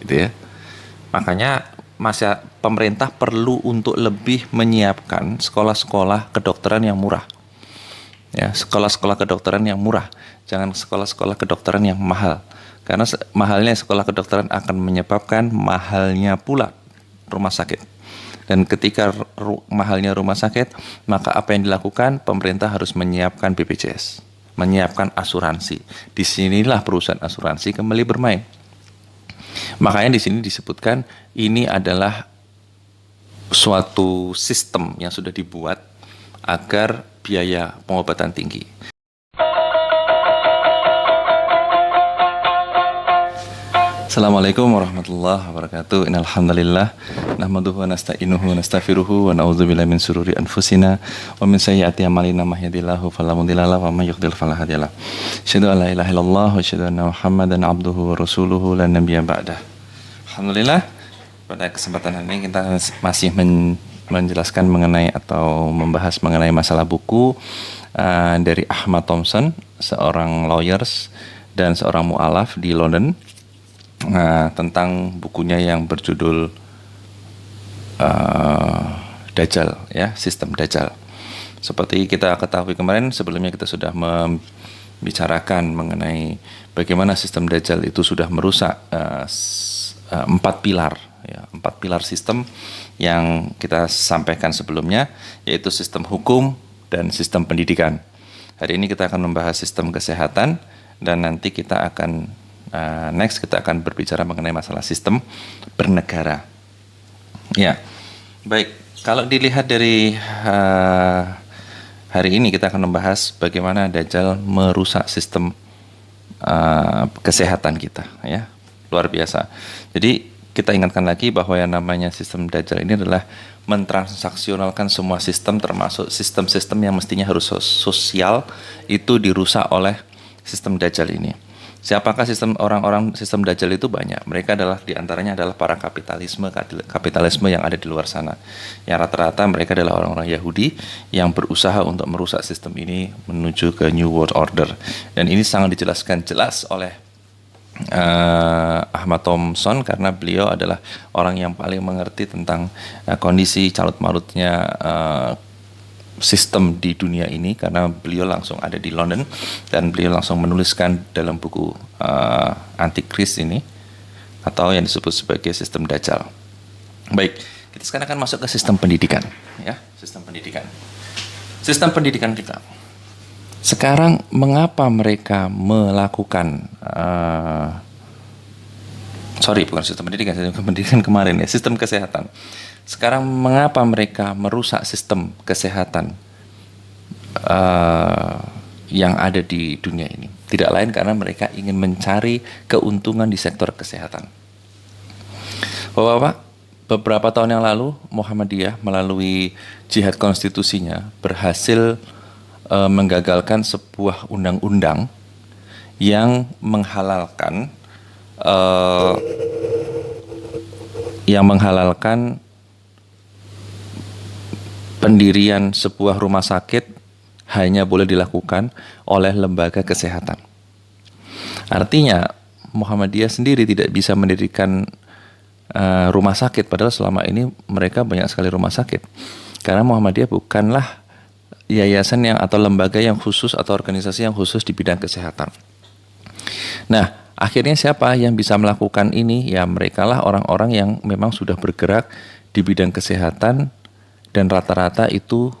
gitu ya. Makanya pemerintah perlu untuk lebih menyiapkan sekolah-sekolah kedokteran yang murah. Ya, sekolah-sekolah kedokteran yang murah, jangan sekolah-sekolah kedokteran yang mahal. Karena mahalnya sekolah kedokteran akan menyebabkan mahalnya pula rumah sakit. Dan ketika mahalnya rumah sakit, maka apa yang dilakukan? Pemerintah harus menyiapkan BPJS, menyiapkan asuransi. Disinilah perusahaan asuransi kembali bermain. Makanya di sini disebutkan ini adalah suatu sistem yang sudah dibuat agar biaya pengobatan tinggi. Assalamualaikum warahmatullahi wabarakatuh. Innal hamdalillah nahmaduhu wa nasta'inuhu wa nastaghfiruhu wa na'udzubillahi min shururi anfusina wa min sayyiati a'malina may yahdihillahu fala mudhillalah wa may yudhlil fala hadiyalah. Asyhadu an la ilaha illallah wa asyhadu anna Muhammadan abduhu wa rasuluhu la nabiyya ba'dah. Alhamdulillah, pada kesempatan ini kita masih menjelaskan mengenai atau membahas mengenai masalah buku dari Ahmad Thompson, seorang lawyers dan seorang mu'alaf di London, tentang bukunya yang berjudul Dajjal, ya, sistem Dajjal. Seperti kita ketahui kemarin, sebelumnya kita sudah membicarakan mengenai bagaimana sistem Dajjal itu sudah merusak empat pilar sistem yang kita sampaikan sebelumnya, yaitu sistem hukum dan sistem pendidikan. Hari ini kita akan membahas sistem kesehatan, dan nanti kita akan next kita akan berbicara mengenai masalah sistem bernegara. Ya, baik. Kalau dilihat dari hari ini kita akan membahas bagaimana Dajjal merusak sistem kesehatan kita. Ya, luar biasa. Jadi kita ingatkan lagi bahwa yang namanya sistem Dajjal ini adalah mentransaksionalkan semua sistem, termasuk sistem-sistem yang mestinya harus sosial, itu dirusak oleh sistem Dajjal ini. Siapakah sistem Dajjal itu? Banyak. Mereka adalah diantaranya adalah para kapitalisme yang ada di luar sana. Yang rata-rata mereka adalah orang-orang Yahudi yang berusaha untuk merusak sistem ini menuju ke New World Order. Dan ini sangat dijelaskan jelas oleh Ahmad Thompson, karena beliau adalah orang yang paling mengerti tentang kondisi carut-marutnya sistem di dunia ini, karena beliau langsung ada di London dan beliau langsung menuliskan dalam buku Antikris ini, atau yang disebut sebagai sistem Dajjal. Baik, kita sekarang akan masuk ke sistem pendidikan, ya, sistem pendidikan. Sistem pendidikan kita sekarang, mengapa mereka melakukan bukan sistem pendidikan kemarin, ya, sistem kesehatan. Sekarang mengapa mereka merusak sistem kesehatan yang ada di dunia ini? Tidak lain karena mereka ingin mencari keuntungan di sektor kesehatan. Bapak-bapak, beberapa tahun yang lalu Muhammadiyah melalui jihad konstitusinya berhasil menggagalkan sebuah undang-undang yang menghalalkan pendirian sebuah rumah sakit hanya boleh dilakukan oleh lembaga kesehatan. Artinya Muhammadiyah sendiri tidak bisa mendirikan rumah sakit, padahal selama ini mereka banyak sekali rumah sakit. Karena Muhammadiyah bukanlah yayasan yang atau lembaga yang khusus atau organisasi yang khusus di bidang kesehatan. Nah, akhirnya siapa yang bisa melakukan ini? Ya, merekalah orang-orang yang memang sudah bergerak di bidang kesehatan, dan rata-rata itu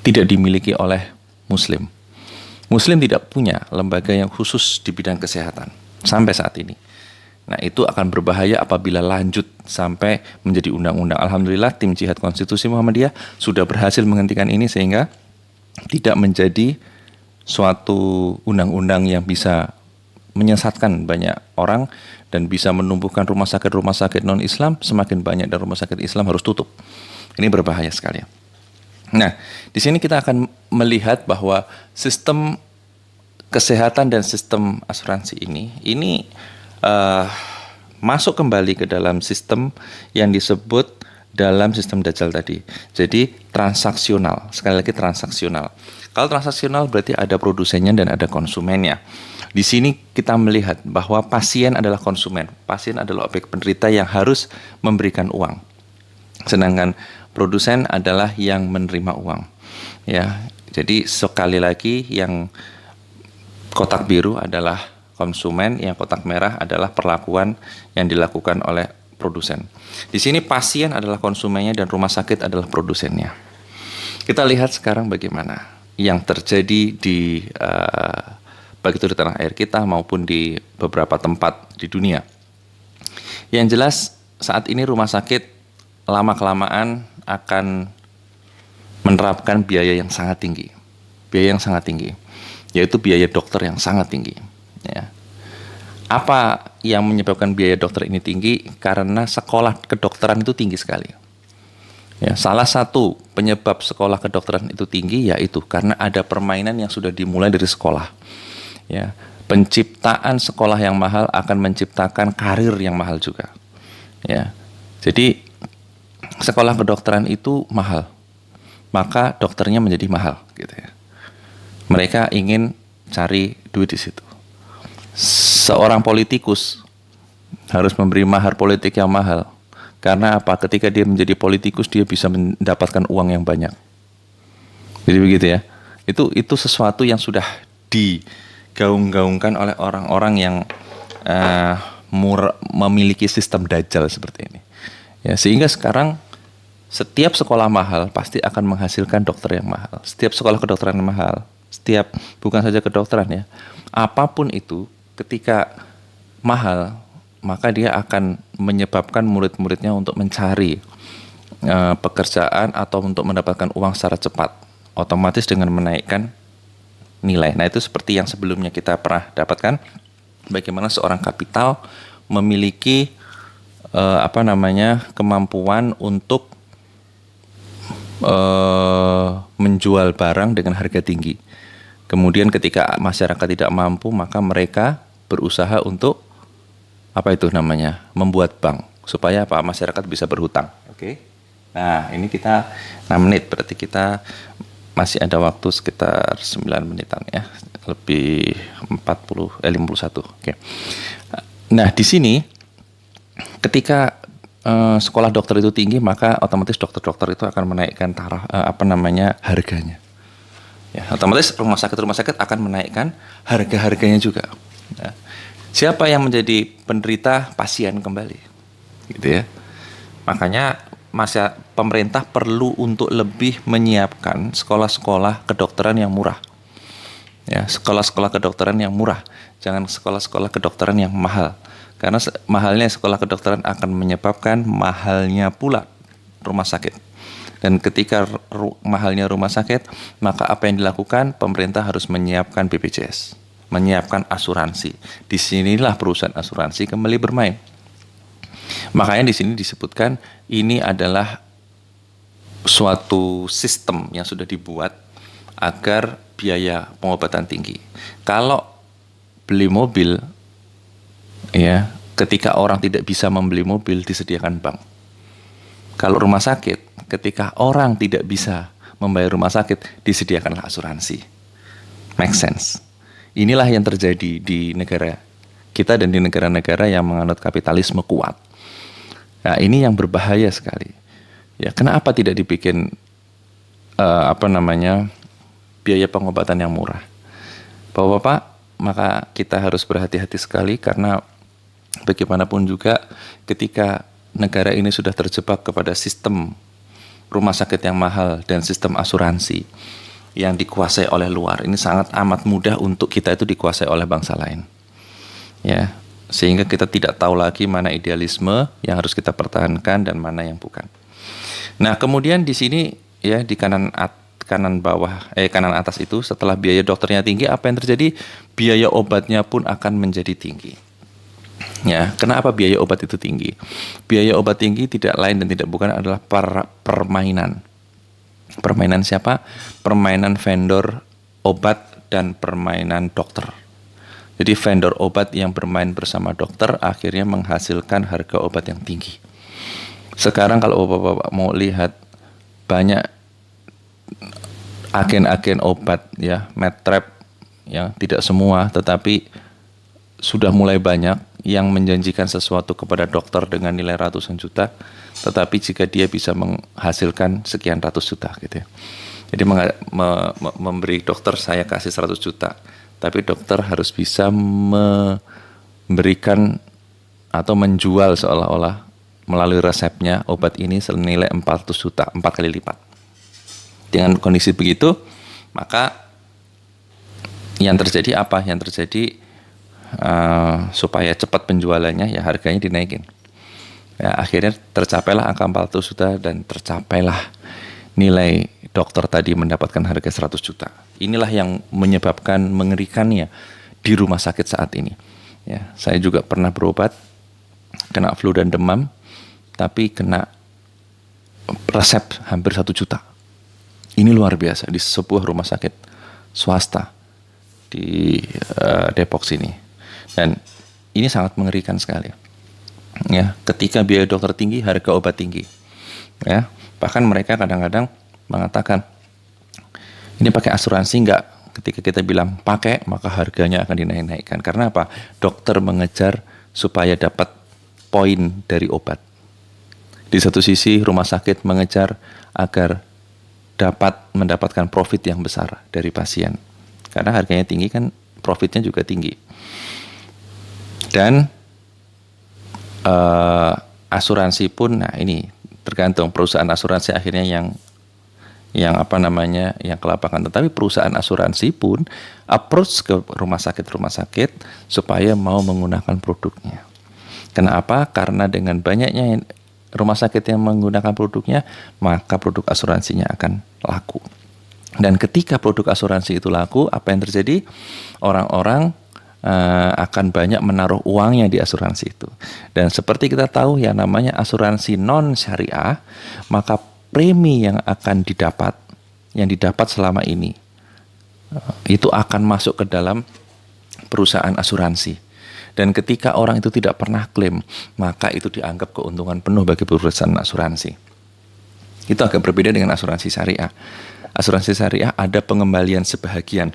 tidak dimiliki oleh Muslim. Muslim tidak punya lembaga yang khusus di bidang kesehatan sampai saat ini. Nah, itu akan berbahaya apabila lanjut sampai menjadi undang-undang. Alhamdulillah, tim Jihad Konstitusi Muhammadiyah sudah berhasil menghentikan ini sehingga tidak menjadi suatu undang-undang yang bisa menyesatkan banyak orang dan bisa menumbuhkan rumah sakit non-Islam semakin banyak, dan rumah sakit Islam harus tutup. Ini berbahaya sekali. Nah, di sini kita akan melihat bahwa sistem kesehatan dan sistem asuransi ini masuk kembali ke dalam sistem yang disebut dalam sistem Dajjal tadi. Jadi transaksional, sekali lagi transaksional. Kalau transaksional berarti ada produsennya dan ada konsumennya. Di sini kita melihat bahwa pasien adalah konsumen, pasien adalah objek penderita yang harus memberikan uang. Sedangkan produsen adalah yang menerima uang. Ya, jadi sekali lagi yang kotak biru adalah konsumen, yang kotak merah adalah perlakuan yang dilakukan oleh produsen. Di sini pasien adalah konsumennya dan rumah sakit adalah produsennya. Kita lihat sekarang bagaimana yang terjadi di baik itu di tanah air kita maupun di beberapa tempat di dunia. Yang jelas saat ini rumah sakit lama-kelamaan akan menerapkan biaya yang sangat tinggi. Biaya yang sangat tinggi, yaitu biaya dokter yang sangat tinggi. Ya. Apa yang menyebabkan biaya dokter ini tinggi? Karena sekolah kedokteran itu tinggi sekali. Ya, salah satu penyebab sekolah kedokteran itu tinggi yaitu karena ada permainan yang sudah dimulai dari sekolah. Ya, penciptaan sekolah yang mahal akan menciptakan karir yang mahal juga. Ya, jadi sekolah kedokteran itu mahal, maka dokternya menjadi mahal, gitu ya. Mereka ingin cari duit di situ. Seorang politikus harus memberi mahar politik yang mahal. Karena apa? Ketika dia menjadi politikus, dia bisa mendapatkan uang yang banyak. Jadi begitu ya. Itu sesuatu yang sudah digaung-gaungkan oleh orang-orang yang memiliki sistem Dajjal seperti ini. Ya, sehingga sekarang setiap sekolah mahal pasti akan menghasilkan dokter yang mahal. Setiap sekolah kedokteran yang mahal. Bukan saja kedokteran ya. Apapun itu, ketika mahal, maka dia akan menyebabkan murid-muridnya untuk mencari pekerjaan atau untuk mendapatkan uang secara cepat, otomatis dengan menaikkan nilai. Nah, itu seperti yang sebelumnya kita pernah dapatkan, bagaimana seorang kapital memiliki kemampuan untuk menjual barang dengan harga tinggi. Kemudian ketika masyarakat tidak mampu, maka mereka berusaha untuk membuat bank supaya masyarakat bisa berhutang. Oke. Nah, ini kita 6 menit, berarti kita masih ada waktu sekitar 9 menitan ya, lebih 51. Oke. Nah, di sini ketika sekolah dokter itu tinggi, maka otomatis dokter-dokter itu akan menaikkan harganya. Ya, otomatis rumah sakit akan menaikkan harga-harganya juga. Ya. Siapa yang menjadi penderita? Pasien kembali, gitu ya. Makanya pemerintah perlu untuk lebih menyiapkan sekolah-sekolah kedokteran yang murah. Ya, sekolah-sekolah kedokteran yang murah, jangan sekolah-sekolah kedokteran yang mahal. Karena mahalnya sekolah kedokteran akan menyebabkan mahalnya pula rumah sakit. Dan ketika mahalnya rumah sakit, maka apa yang dilakukan? Pemerintah harus menyiapkan BPJS. Menyiapkan asuransi. Disinilah perusahaan asuransi kembali bermain. Makanya di sini disebutkan ini adalah suatu sistem yang sudah dibuat agar biaya pengobatan tinggi. Kalau beli mobil, ya, ketika orang tidak bisa membeli mobil disediakan bank. Kalau rumah sakit, ketika orang tidak bisa membayar rumah sakit disediakanlah asuransi. Make sense. Inilah yang terjadi di negara kita dan di negara-negara yang menganut kapitalisme kuat. Nah, ini yang berbahaya sekali. Ya, kenapa tidak dibikin biaya pengobatan yang murah? Bapak-bapak, maka kita harus berhati-hati sekali karena bagaimanapun juga ketika negara ini sudah terjebak kepada sistem rumah sakit yang mahal dan sistem asuransi yang dikuasai oleh luar, ini sangat amat mudah untuk kita itu dikuasai oleh bangsa lain. Ya, sehingga kita tidak tahu lagi mana idealisme yang harus kita pertahankan dan mana yang bukan. Nah, kemudian di sini ya di kanan atas itu setelah biaya dokternya tinggi, apa yang terjadi? Biaya obatnya pun akan menjadi tinggi. Ya, kenapa biaya obat itu tinggi? Biaya obat tinggi tidak lain dan tidak bukan adalah permainan. Permainan siapa? Permainan vendor obat dan permainan dokter. Jadi vendor obat yang bermain bersama dokter akhirnya menghasilkan harga obat yang tinggi. Sekarang kalau Bapak-bapak mau lihat banyak agen-agen obat ya, medtrap yang tidak semua tetapi sudah mulai banyak yang menjanjikan sesuatu kepada dokter dengan nilai ratusan juta, tetapi jika dia bisa menghasilkan sekian ratus juta gitu ya. Jadi memberi dokter saya kasih 100 juta, tapi dokter harus bisa memberikan atau menjual seolah-olah melalui resepnya obat ini senilai 400 juta, 4 kali lipat. Dengan kondisi begitu, maka yang terjadi apa? Yang terjadi supaya cepat penjualannya, ya harganya dinaikin. Ya, akhirnya tercapailah angka 400 juta dan tercapailah nilai dokter tadi mendapatkan harga 100 juta. Inilah yang menyebabkan mengerikannya di rumah sakit saat ini. Ya, saya juga pernah berobat, kena flu dan demam, tapi kena resep hampir 1 juta. Ini luar biasa di sebuah rumah sakit swasta di Depok sini. Dan ini sangat mengerikan sekali. Ya, ketika biaya dokter tinggi, harga obat tinggi. Ya, bahkan mereka kadang-kadang mengatakan, ini pakai asuransi enggak? Ketika kita bilang pakai, maka harganya akan dinaik-naikkan. Karena apa? Dokter mengejar supaya dapat poin dari obat. Di satu sisi, rumah sakit mengejar agar dapat mendapatkan profit yang besar dari pasien. Karena harganya tinggi kan, profitnya juga tinggi. Dan asuransi pun, nah ini tergantung perusahaan asuransi akhirnya yang kelabakan. Tetapi perusahaan asuransi pun approach ke rumah sakit supaya mau menggunakan produknya. Kenapa? Karena dengan banyaknya rumah sakit yang menggunakan produknya, maka produk asuransinya akan laku. Dan ketika produk asuransi itu laku, apa yang terjadi? Orang-orang akan banyak menaruh uangnya di asuransi itu. Dan seperti kita tahu yang namanya asuransi non syariah, maka premi yang didapat selama ini itu akan masuk ke dalam perusahaan asuransi. Dan ketika orang itu tidak pernah klaim, maka itu dianggap keuntungan penuh bagi perusahaan asuransi. Itu agak berbeda dengan asuransi syariah. Asuransi syariah ada pengembalian sebahagian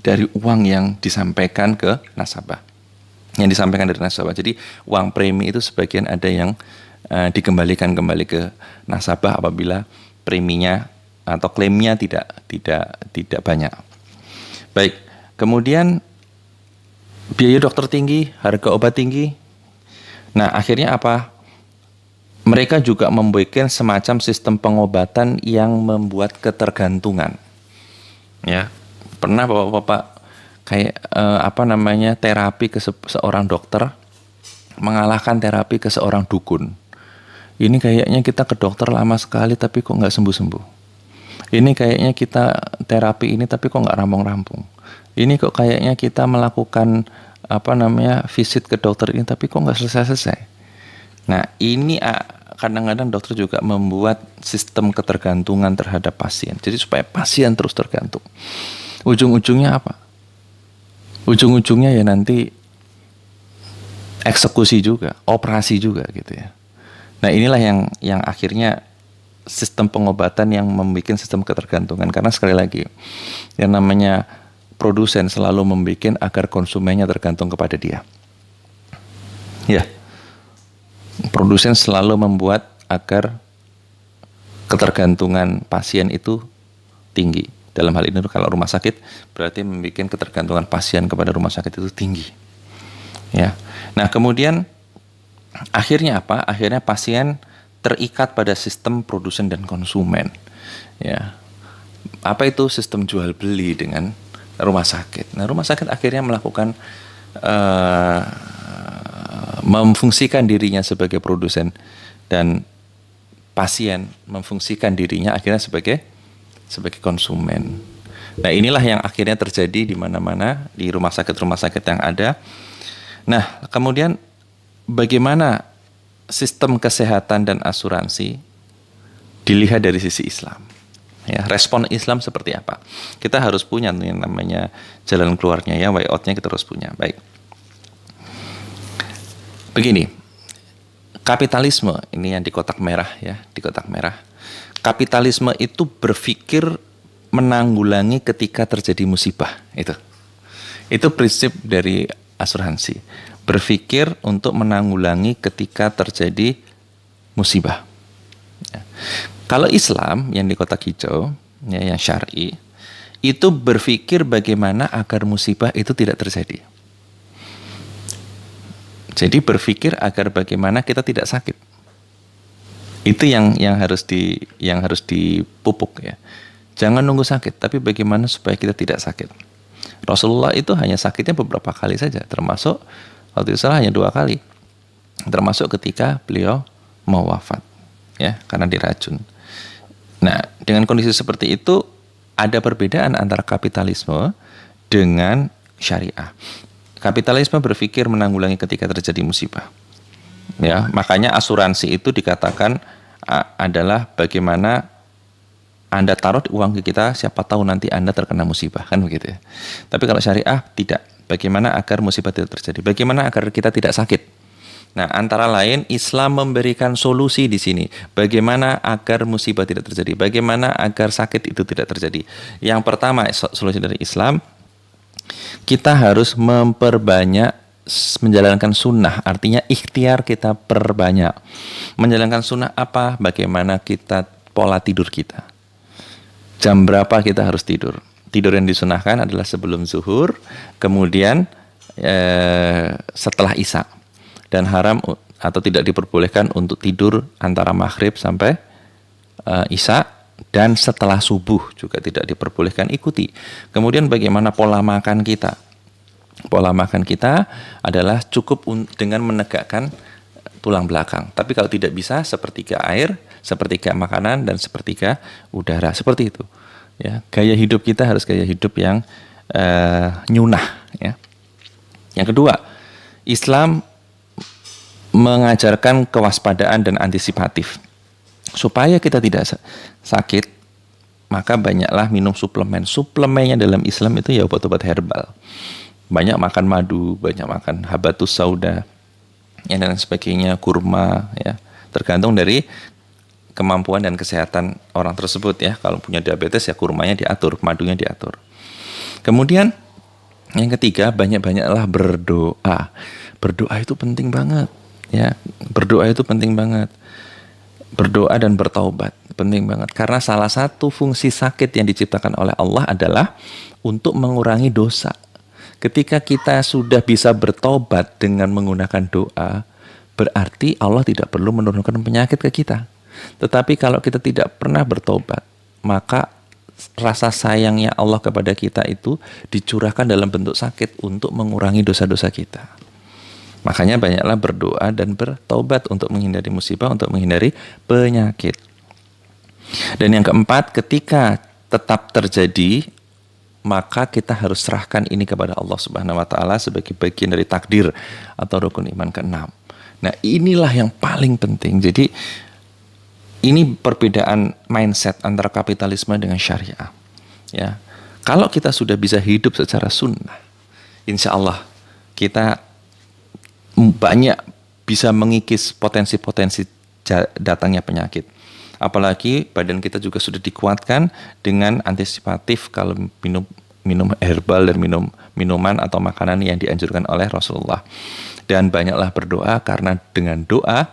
dari uang yang disampaikan ke nasabah. Jadi uang premi itu sebagian ada yang dikembalikan kembali ke nasabah apabila preminya atau klaimnya tidak banyak. Baik, kemudian biaya dokter tinggi, harga obat tinggi. Nah, akhirnya apa? Mereka juga membuat semacam sistem pengobatan yang membuat ketergantungan. Ya, pernah Bapak-bapak kayak terapi ke seorang dokter mengalahkan terapi ke seorang dukun. Ini kayaknya kita ke dokter lama sekali tapi kok nggak sembuh-sembuh. Ini kayaknya kita terapi ini tapi kok nggak rampung-rampung. Ini kok kayaknya kita melakukan visit ke dokter ini tapi kok nggak selesai-selesai. Nah, ini kadang-kadang dokter juga membuat sistem ketergantungan terhadap pasien. Jadi supaya pasien terus tergantung. Ujung-ujungnya apa? Ujung-ujungnya ya nanti eksekusi juga, operasi juga gitu ya. Nah, inilah yang akhirnya sistem pengobatan yang membuat sistem ketergantungan. Karena sekali lagi, yang namanya produsen selalu membuat agar konsumennya tergantung kepada dia. Ya, produsen selalu membuat agar ketergantungan pasien itu tinggi. Dalam hal ini kalau rumah sakit berarti membuat ketergantungan pasien kepada rumah sakit itu tinggi. Ya. Nah, kemudian akhirnya apa? Akhirnya pasien terikat pada sistem produsen dan konsumen. Ya. Apa itu sistem jual beli dengan rumah sakit? Nah, rumah sakit akhirnya melakukan memfungsikan dirinya sebagai produsen dan pasien memfungsikan dirinya akhirnya sebagai konsumen. Nah, inilah yang akhirnya terjadi di mana-mana di rumah sakit yang ada. Nah, kemudian bagaimana sistem kesehatan dan asuransi dilihat dari sisi Islam? Ya, respon Islam seperti apa? Kita harus punya yang namanya jalan keluarnya ya, way out-nya kita harus punya. Baik. Begini, Kapitalisme, ini yang di kotak merah ya, di kotak merah. Kapitalisme itu berpikir menanggulangi ketika terjadi musibah, itu. Itu prinsip dari asuransi. Berpikir untuk menanggulangi ketika terjadi musibah. Ya. Kalau Islam yang di kotak hijau, ya, yang syar'i, itu berpikir bagaimana agar musibah itu tidak terjadi. Jadi berpikir agar bagaimana kita tidak sakit. Itu yang harus dipupuk ya. Jangan nunggu sakit, tapi bagaimana supaya kita tidak sakit. Rasulullah itu hanya sakitnya beberapa kali saja, termasuk waktu itu hanya 2 kali. Termasuk ketika beliau mau wafat ya, karena diracun. Nah, dengan kondisi seperti itu ada perbedaan antara kapitalisme dengan syariah. Kapitalisme berpikir menanggulangi ketika terjadi musibah. Ya, makanya asuransi itu dikatakan adalah bagaimana Anda taruh uang ke kita, siapa tahu nanti Anda terkena musibah, kan begitu ya. Tapi kalau syariah tidak. Bagaimana agar musibah tidak terjadi? Bagaimana agar kita tidak sakit? Nah, antara lain Islam memberikan solusi di sini. Bagaimana agar musibah tidak terjadi? Bagaimana agar sakit itu tidak terjadi? Yang pertama, solusi dari Islam, kita harus memperbanyak menjalankan sunnah, artinya ikhtiar kita perbanyak. Menjalankan sunnah apa? Bagaimana kita pola tidur kita. Jam berapa kita harus tidur? Tidur yang disunahkan adalah sebelum zuhur, kemudian setelah isya. Dan haram atau tidak diperbolehkan untuk tidur antara maghrib sampai isya. Dan setelah subuh juga tidak diperbolehkan ikuti. Kemudian bagaimana pola makan kita? Pola makan kita adalah cukup dengan menegakkan tulang belakang. Tapi kalau tidak bisa, sepertiga air, sepertiga makanan, dan sepertiga udara. Seperti itu. Ya, gaya hidup kita harus gaya hidup yang nyunah. Ya. Yang kedua, Islam mengajarkan kewaspadaan dan antisipatif. Supaya kita tidak sakit, maka banyaklah minum suplemen. Suplemennya dalam Islam itu ya obat-obat herbal. Banyak makan madu, banyak makan habatus sauda, ya, dan sebagainya, kurma, ya. Tergantung dari kemampuan dan kesehatan orang tersebut ya. Kalau punya diabetes ya kurmanya diatur, madunya diatur. Kemudian yang ketiga, banyak-banyaklah berdoa. Berdoa itu penting banget, ya. Berdoa itu penting banget. Berdoa dan bertaubat penting banget, karena salah satu fungsi sakit yang diciptakan oleh Allah adalah untuk mengurangi dosa. Ketika kita sudah bisa bertobat dengan menggunakan doa, berarti Allah tidak perlu menurunkan penyakit ke kita. Tetapi kalau kita tidak pernah bertobat, maka rasa sayangnya Allah kepada kita itu dicurahkan dalam bentuk sakit untuk mengurangi dosa-dosa kita. Makanya banyaklah berdoa dan bertaubat untuk menghindari musibah, untuk menghindari penyakit. Dan yang keempat, ketika tetap terjadi, maka kita harus serahkan ini kepada Allah Subhanahu wa taala sebagai bagian dari takdir atau rukun iman ke-6. Nah, inilah yang paling penting. Jadi ini perbedaan mindset antara kapitalisme dengan syariah. Ya. Kalau kita sudah bisa hidup secara sunnah, insya Allah kita banyak bisa mengikis potensi-potensi datangnya penyakit. Apalagi badan kita juga sudah dikuatkan dengan antisipatif kalau minum herbal dan minuman atau makanan yang dianjurkan oleh Rasulullah. Dan banyaklah berdoa, karena dengan doa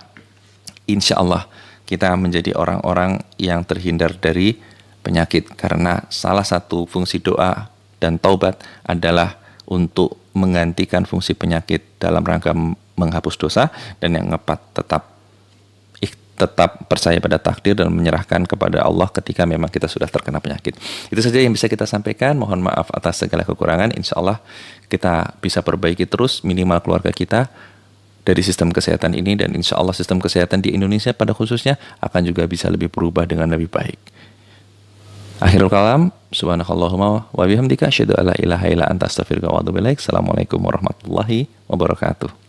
insya Allah kita menjadi orang-orang yang terhindar dari penyakit. Karena salah satu fungsi doa dan taubat adalah untuk menggantikan fungsi penyakit dalam rangka menghapus dosa, dan yang keempat tetap percaya pada takdir dan menyerahkan kepada Allah ketika memang kita sudah terkena penyakit. Itu saja yang bisa kita sampaikan. Mohon maaf atas segala kekurangan. Insya Allah kita bisa perbaiki terus minimal keluarga kita dari sistem kesehatan ini, dan insya Allah sistem kesehatan di Indonesia pada khususnya akan juga bisa lebih berubah dengan lebih baik. Akhirul kalam, subhanakallahumma wa bihamdika asyhadu alla ilaha illa anta astaghfiruka wa atubu ilaik. Assalamualaikum warahmatullahi wabarakatuh.